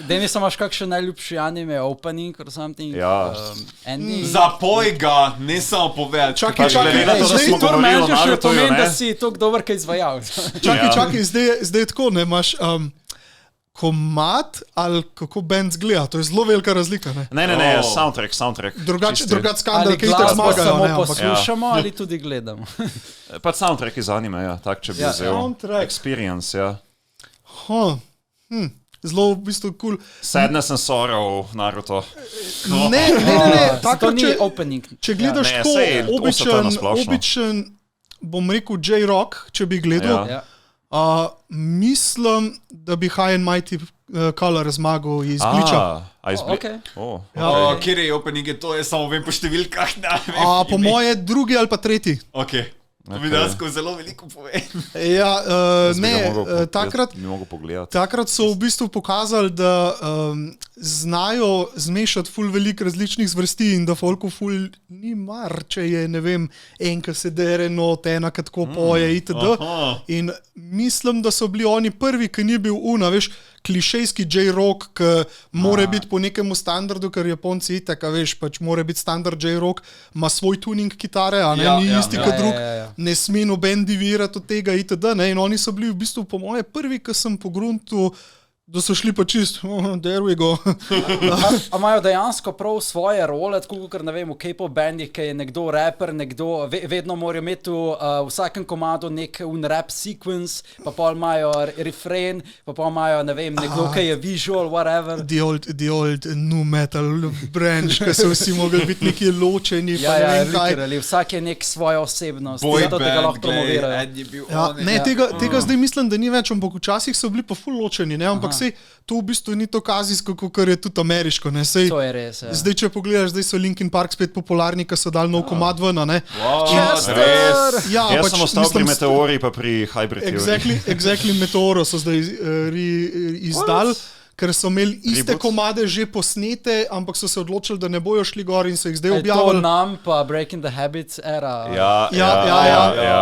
Denis, imaš kakšen najljubši anime, opening or something? Ja. Zapoj ga, ne samo povedati. Čakaj, to menjaš, pomeni, da si toliko dober, kaj izvajal. Čakaj, zdaj tako, ne, imaš komad ali kako band zgleda, to je zelo velika razlika, ne? Ne, soundtrack. Drugače skandal, ki itak zmagajo, samo ne, poslušamo ali tudi gledamo. Pa soundtrack iz anime, ja, tak, če bi vzel experience, ja. Zelo v bistvu cool. Sadness and Sorrow, Naruto. Ne, to ni opening. Če gledaš tako običen, bom rekel J-Rock, če bi gledal, mislim, da bi High and Mighty Color zmagal iz Bleacha. Kjer je opening, to je samo vem po številkah. Po moje drugi ali pa tretji. Ok. To bi dejansko zelo veliko povem. Ja, takrat so v bistvu pokazali, da znajo zmešati ful veliko različnih zvrsti in da folku ful ni mar, če je, ne vem, enka se dere not, ena katko poje itd. In mislim, da so bili oni prvi, ki ni bil veš, klišejski J-rock, ki mora biti po nekemu standardu, ker Japonci itak, veš, pač mora biti standard J-rock, ima svoj tuning kitare, a ne, ni isti kot drug, ne sme noben divirati od tega itd. Ne, in oni so bili v bistvu po moje prvi, ki sem pogruntil, da so šli pa čist, there we go. A imajo dejansko prav svoje role, tako kot ne vem, v K-pop bandih, ki je nekdo rapper, nekdo, vedno morajo imeti v vsakem komadu nek rap sequence, pa pol imajo refrain, pa pol imajo, ne vem, nekdo, ki je visual, whatever. The old nu metal branch, ki so vsi mogli biti neki ločeni, pa ne vem kaj. Vsak je nek svojo osebnost, zato tega lahko promovirajo. Ne, tega zdaj mislim, da ni več, ampak včasih so bili pa ful ločeni, ne, ampak to v bistvu ni to kazijsko, kot je tudi ameriško. Ne? To je res, ja. Zdaj, če pogledaš, zdaj so Linkin Park spet popularni, ki so dali nov komad ven, ne? Res. Jaz sem ostal pri Meteori, pa pri Hybrid Theory. Exactly Meteoro so zdaj izdali. Ker so imeli iste komade že posnete, ampak so se odločili, da ne bojo šli gor in so jih zdaj objavili. To nam pa Breaking the Habits era. Ja.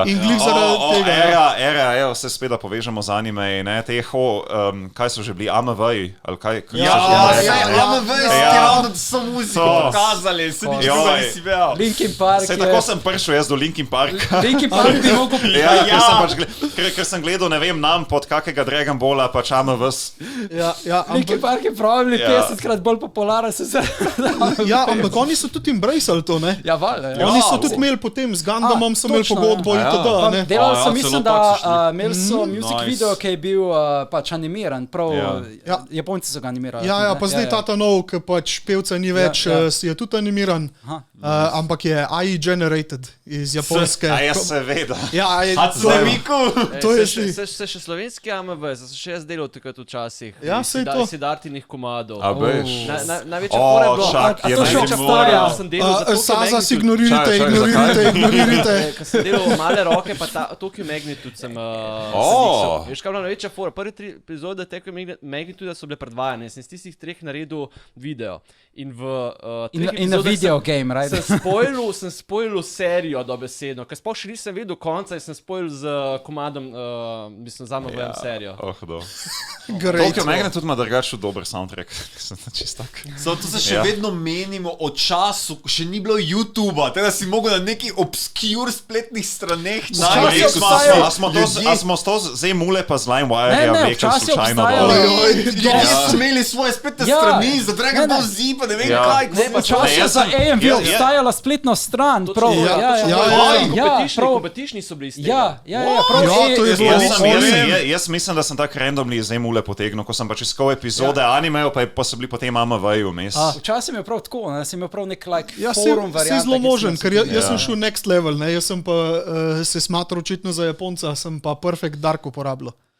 In glih zaradi tega. Era, se spet da povežemo z anime, ne, teho, kaj so že bili, AMV-ji, ali kaj? AMV-ji ste ravno so muziko pokazali, se nič druga nisi vel. Linkin Park je. Tako sem prišel jaz do Linkin Parka. Linkin Park bi mogel ker sem gledal, ne vem, nam pod kakega Dragon Balla, pač AMV-s. Linkin Park je probably 50krat bolj popularen se Ja, ampak oni so tudi embraceali to, ne? Ja, valjda. Oni so tudi imeli potem, z Gundamom so imeli pogodbo in tako, ne? Delali so, mislim, da imeli so music video, ki je bil pač animiran, prav, Japonci so ga animirali. Ja, pa zdaj ta nov, ki pač pevca ni več, je tudi animiran, ampak je AI generated iz Japonske. A ja, seveda. Ja, to je se še slovenski AMV, se še jaz delal takrat včasih. Ja, sej to. Sidartinih komadov. A veš. Največja fora je bilo. Čak, je to še obstaja. Sazas ignorirajte. Ko sem delal Male roke, pa Tokyo Magnitude sem slišal. Veš, kaj bila največja fora? Prvi 3 epizode Tokyo Magnitude so bile predvajane. Sem z tistih 3 naredil video. In v 3 epizode video game, right? Sem spoilil serijo dobesedno. Ker sploh še nisem vedel konca in sem spoilil z komadom, mislim, za mojem serijo. Tokyo Magnitude ima drugače dober soundtrack. To se še vedno menimo o času, ko še ni bilo YouTubea, teda si mogel na nekih obscure spletnih straneh najti. A smo to zdaj mule pa z LimeWire vekal slučajno dole. So imeli svoje spletne strani, za Dragon Ball Z, pa ne vem kaj. Včasih za AMV obstajala spletna stran. Kompetični so bili iz tega. Jaz mislim, da sem tak randomly zdaj mule potegnil, ko sem pač iskal epizode animejo, pa so bili potem AMV-ju vmes. Včasih je prav tako, ne, sem imel prav nek forum variant. Si zelo možen, ker jaz sem šel next level, ne, jaz sem pa se smatral očitno za Japonca, sem pa Perfect Dark uporabljal.